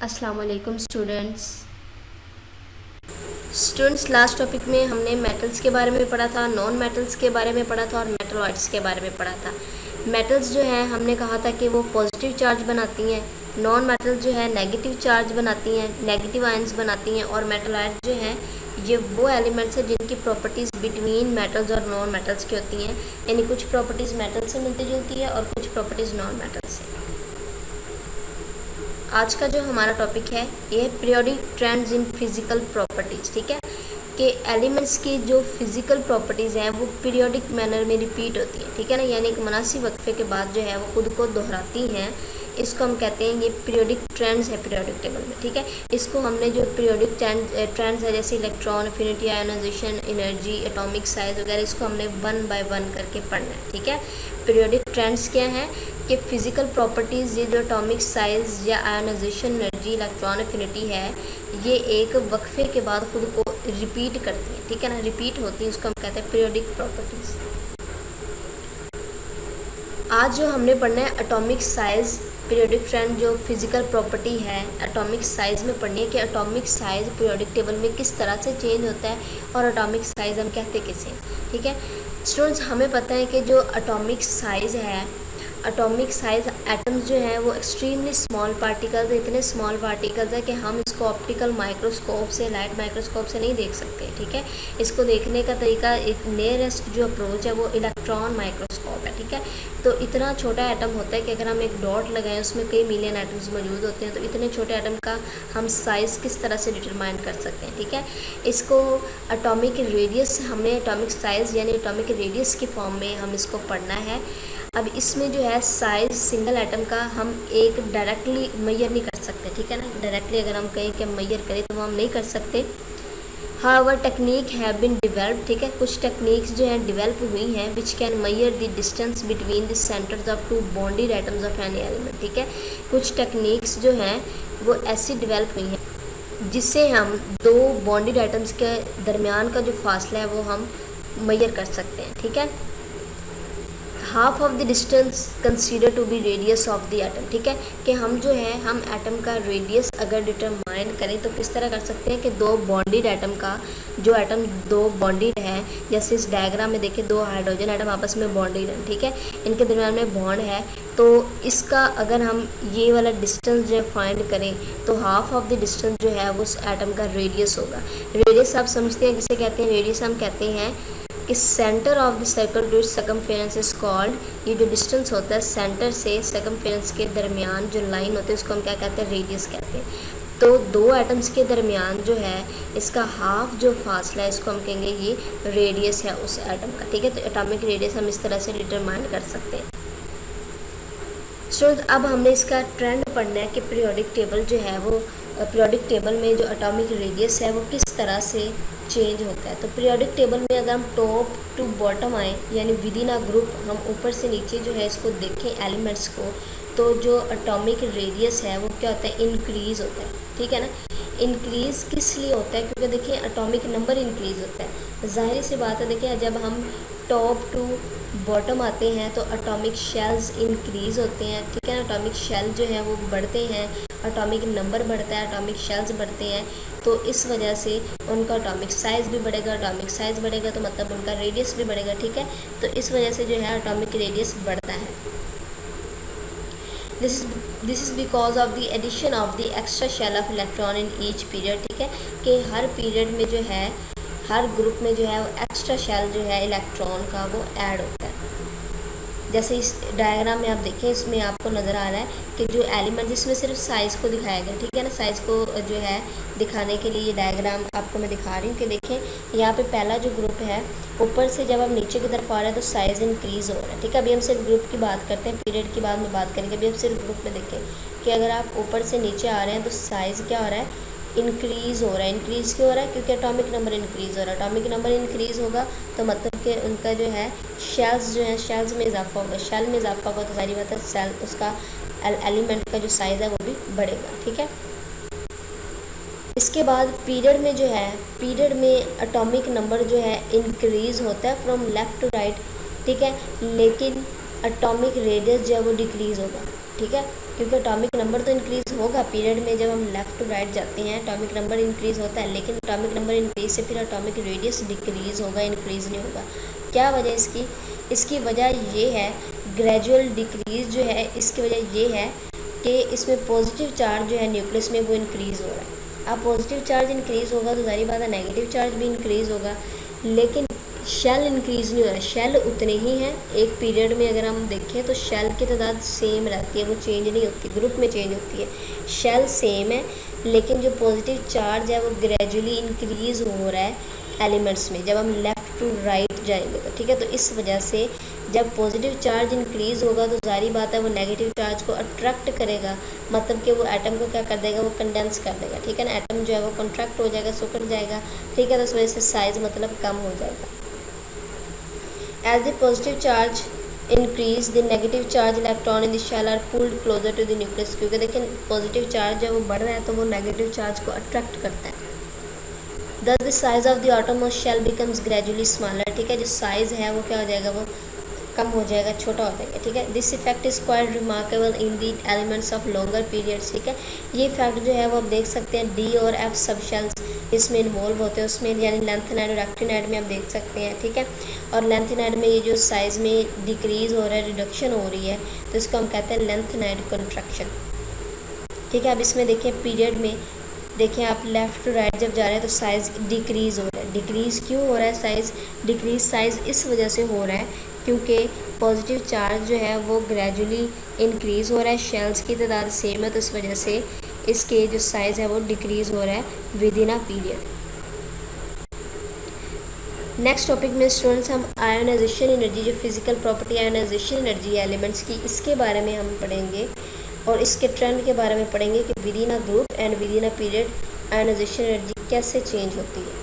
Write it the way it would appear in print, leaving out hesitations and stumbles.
अस्सलाम वालेकुम students last topic में हमने मेटल्स के बारे में पढ़ा था, नॉन मेटल्स के बारे में पढ़ा था और मेटलॉइड्स के बारे में पढ़ा था। मेटल्स जो हैं हमने कहा था कि वो पॉजिटिव चार्ज बनाती हैं, नॉन मेटल्स जो है नेगेटिव चार्ज बनाती हैं, नेगेटिव आयंस बनाती हैं, और मेटलॉइड जो हैं ये वो एलिमेंट्स हैं जिनकी प्रॉपर्टीज़ बिटवीन मेटल्स और नॉन मेटल्स की होती हैं। यानी कुछ प्रॉपर्टीज़ मेटल से मिलती जुलती है और कुछ प्रॉपर्टीज़ नॉन मेटल से। आज का जो हमारा टॉपिक है ये periodic trends in physical properties. ठीक है, कि एलिमेंट्स की जो फिजिकल प्रॉपर्टीज़ हैं वो पीरियोडिक मैनर में रिपीट होती हैं। ठीक है ना, यानी एक मुनासिब वक्फे के बाद जो है वो खुद को दोहराती हैं। इसको हम कहते हैं ये पीरियोडिक ट्रेंड्स है पीरियोडिक टेबल में। ठीक है, इसको हमने जो पीरियोडिक ट्रेंड्स है जैसे electron, affinity, ionization, energy, atomic size वगैरह, इसको हमने 1 बाय 1 करके पढ़ना है। ठीक है, पीरियोडिक ट्रेंड्स क्या हैं कि फिज़िकल प्रॉपर्टीज़ ये जो एटॉमिक साइज़ या आयोनाइजेशन, एनर्जी, इलेक्ट्रॉन, एफिनिटी है ये एक वक्फे के बाद खुद को रिपीट करती हैं। ठीक है ना, रिपीट होती है, उसको हम कहते हैं पीरियोडिक प्रॉपर्टीज़। आज जो हमने पढ़ना है एटॉमिक साइज़ पीरियोडिक ट्रेंड जो फिज़िकल प्रॉपर्टी है एटॉमिक साइज़ में पढ़नी है कि एटॉमिक साइज़ पीरियोडिक टेबल में किस तरह से चेंज होता है और एटॉमिक साइज़ हम कहते किसे। ठीक है स्टूडेंट्स, हमें पता है कि जो एटॉमिक साइज़ है, एटॉमिक साइज़ एटम्स जो हैं वो एक्सट्रीमली स्मॉल पार्टिकल्स, इतने स्मॉल पार्टिकल्स है कि हम इसको ऑप्टिकल माइक्रोस्कोप से, लाइट माइक्रोस्कोप से नहीं देख सकते। ठीक है, इसको देखने का तरीका एक नियरेस्ट जो अप्रोच है वो इलेक्ट्रॉन माइक्रोस्कोप है। ठीक है, तो इतना छोटा एटम होता है कि अगर हम एक डॉट लगाएं उसमें कई मिलियन एटम्स मौजूद होते हैं, तो इतने छोटे एटम का हम साइज़ किस तरह से डिटरमाइन कर सकते हैं। ठीक है, इसको एटॉमिक रेडियस, हमने एटॉमिक साइज़ यानी एटॉमिक रेडियस की फॉर्म में हम इसको पढ़ना है। अब इसमें जो है साइज़ सिंगल एटम का हम एक डायरेक्टली मेजर नहीं कर सकते। ठीक है ना, डायरेक्टली अगर हम कहें कि मेजर करें तो वो हम नहीं कर सकते। However technique have been develop. ठीक है, कुछ टेक्निक्स जो हैं डिवेल्प हुई हैं which can measure the distance between the centres of 2 bonded atoms of any element. ठीक है, कुछ टेक्निक्स जो हैं वो ऐसी डिवेल्प हुई हैं जिससे हम 2 बॉन्डेड एटम्स के दरमियान का जो फासला है वो हम मेजर कर सकते हैं। ठीक है, half of the distance consider to be radius of the atom. ठीक है, कि हम जो है हम एटम का रेडियस अगर डिटरमाइन करें तो किस तरह कर सकते हैं कि 2 बॉन्डेड एटम का, जो एटम 2 बॉन्डेड है, जैसे इस डायग्राम में देखिए 2 हाइड्रोजन एटम आपस में बॉन्डेड हैं। ठीक है, इनके दरमियान में बॉन्ड है, तो इसका अगर हम ये वाला डिस्टेंस जो है फाइंड करें तो हाफ ऑफ द डिस्टेंस जो है वो उस एटम का रेडियस होगा। रेडियस आप समझते हैं किसे कहते हैं, रेडियस हम कहते हैं कि centre of the circle to circumference is called, ये जो डिस्टेंस होता है सेंटर से सर्कमफेरेंस के दरमियान जो लाइन होती है उसको हम क्या कहते हैं, रेडियस कहते हैं। तो 2 एटम्स के दरमियान जो है इसका हाफ जो फासला है इसको हम कहेंगे ये रेडियस है उस एटम का। ठीक है, तो एटॉमिक रेडियस हम इस तरह से डिटरमाइन कर सकते हैं। स्टूडेंट्स, अब हमने इसका ट्रेंड पढ़ना है कि पीरियोडिक टेबल जो है वो पीरियोडिक टेबल में जो एटॉमिक रेडियस है वो किस तरह से चेंज होता है। तो पीरियोडिक टेबल में अगर हम टॉप टू बॉटम आए यानी विद इन अ ग्रुप, हम ऊपर से नीचे जो है इसको देखें एलिमेंट्स को, तो जो एटॉमिक रेडियस है वो क्या होता है, इंक्रीज़ होता है। ठीक है ना, इंक्रीज़ किस लिए होता है, क्योंकि देखिए एटॉमिक नंबर इंक्रीज़ होता है। ज़ाहिर सी बात है, देखिए जब हम टॉप टू बॉटम आते हैं तो एटॉमिक शेल्स इंक्रीज़ होते हैं। ठीक है ना, एटॉमिक शेल जो है वो बढ़ते हैं, एटॉमिक नंबर बढ़ता है, एटॉमिक शेल्स बढ़ते हैं, तो इस वजह से उनका एटॉमिक साइज़ भी बढ़ेगा। एटॉमिक साइज़ बढ़ेगा तो मतलब उनका रेडियस भी बढ़ेगा। ठीक है, तो इस वजह से जो है एटॉमिक रेडियस बढ़ता है। This is because of the addition of the extra shell of electron in each period. ठीक है, कि हर पीरियड में जो है हर ग्रुप में जो है वो एक्स्ट्रा शेल जो है इलेक्ट्रॉन का वो ऐड होता है। जैसे इस डायग्राम में आप देखें, इसमें आपको नज़र आ रहा है कि जो एलिमेंट जिसमें सिर्फ साइज़ को दिखाया गया। ठीक है ना, साइज़ को जो है दिखाने के लिए ये डायग्राम आपको मैं दिखा रही हूँ कि देखें यहाँ पे पहला जो ग्रुप है ऊपर से जब हम नीचे की तरफ आ रहे हैं तो साइज़ इंक्रीज़ हो रहा है। ठीक है, अभी हम सिर्फ ग्रुप की बात करते हैं, पीरियड की बाद में बात करेंगे। अभी हम सिर्फ ग्रुप में देखें कि अगर आप ऊपर से नीचे आ रहे हैं तो साइज़ क्या हो रहा है, इंक्रीज़ हो रहा है। इंक्रीज़ क्यों हो रहा है, क्योंकि एटॉमिक नंबर इंक्रीज़ हो रहा है। एटॉमिक नंबर इंक्रीज़ होगा तो मतलब कि उनका जो है शेल्स जो है शेल्स में इजाफा होगा। शेल में इजाफा होगा तो सारी बात है सेल उसका एलिमेंट का जो साइज़ है वो भी बढ़ेगा। ठीक है, इसके बाद पीरियड में जो है पीरियड में एटॉमिक नंबर जो है इंक्रीज़ होता है फ्रॉम लेफ़्ट टू राइट। ठीक है, लेकिन एटॉमिक रेडियस जो है वो डिक्रीज़ होगा। ठीक है, क्योंकि एटॉमिक नंबर तो इंक्रीज़ होगा पीरियड में, जब हम लेफ़्ट टू राइट जाते हैं एटॉमिक नंबर इंक्रीज़ होता है, लेकिन एटॉमिक नंबर इंक्रीज से फिर एटॉमिक रेडियस डिक्रीज़ होगा, इंक्रीज़ नहीं होगा। क्या वजह इसकी? इसकी वजह ये है, ग्रेजुअल डिक्रीज़ जो है इसकी वजह ये है कि इसमें पॉजिटिव चार्ज जो है न्यूक्लियस में वो इंक्रीज़ हो रहा है। अब पॉजिटिव चार्ज इंक्रीज़ होगा तो ज़ाहिर बात है नेगेटिव चार्ज भी इंक्रीज़ होगा, लेकिन शेल इंक्रीज़ नहीं हो रहा है। शेल उतने ही हैं, एक पीरियड में अगर हम देखें तो शेल की तादाद सेम रहती है, वो चेंज नहीं होती, ग्रुप में चेंज होती है। शेल सेम है, लेकिन जो पॉजिटिव चार्ज है वो ग्रेजुअली इंक्रीज़ हो रहा है एलिमेंट्स में जब हम लेफ़्ट टू राइट जाएंगे तो, ठीक है। तो इस वजह से जब पॉजिटिव चार्ज इंक्रीज़ होगा तो जारी बात है वो नेगेटिव चार्ज को अट्रैक्ट करेगा, मतलब कि वो एटम को क्या कर देगा, वो कंडेंस कर देगा, ठीक है ना। एटम जो है वो कॉन्ट्रैक्ट हो जाएगा, सिकुड़ जाएगा, ठीक है। तो उस वजह से साइज़ मतलब कम हो जाएगा। As the positive charge increase the negative charge electron in the shell are pulled closer to the nucleus, क्योंकि देखिए पॉजिटिव चार्ज है वो बढ़ रहा है तो वो नेगेटिव चार्ज को अट्रैक्ट करता है। Thus the size of the outermost shell becomes gradually smaller, ठीक है। जो साइज़ है वो क्या हो जाएगा, वो कम हो जाएगा, छोटा हो जाएगा, ठीक है। This effect is quite remarkable in the elements of longer periods, ठीक है। ये इफेक्ट जो है वो आप देख सकते हैं डी और एफ सब शेल्स इसमें इन्वॉल्व होते हैं, उसमें यानी लेंथेनाइड और एक्टिनाइड में आप देख सकते हैं, ठीक है। और लेंथेनाइड में ये जो साइज़ में डिक्रीज़ हो रहा है, रिडक्शन हो रही है, तो इसको हम कहते हैं लेंथेनाइड कंट्रैक्शन, ठीक है। अब इसमें देखिए पीरियड में देखिए आप लेफ़्ट टू राइट जब जा रहे हैं तो साइज़ डिक्रीज़ हो रहा है। डिक्रीज़ क्यों हो रहा है साइज़? डिक्रीज़ साइज़ इस वजह से हो रहा है क्योंकि पॉजिटिव चार्ज जो है वो ग्रेजुअली इंक्रीज़ हो रहा है, शेल्स की तादाद सेम है, तो इस वजह से इसके जो साइज़ है वो डिक्रीज़ हो रहा है with in a period. Next topic में स्टूडेंट्स हम आयोनाइजेशन एनर्जी, जो फिज़िकल प्रॉपर्टी आयोनाइजेशन एनर्जी है एलिमेंट्स की, इसके बारे में हम पढ़ेंगे और इसके ट्रेंड के बारे में पढ़ेंगे कि within a group and within a period ionisation energy कैसे चेंज होती है।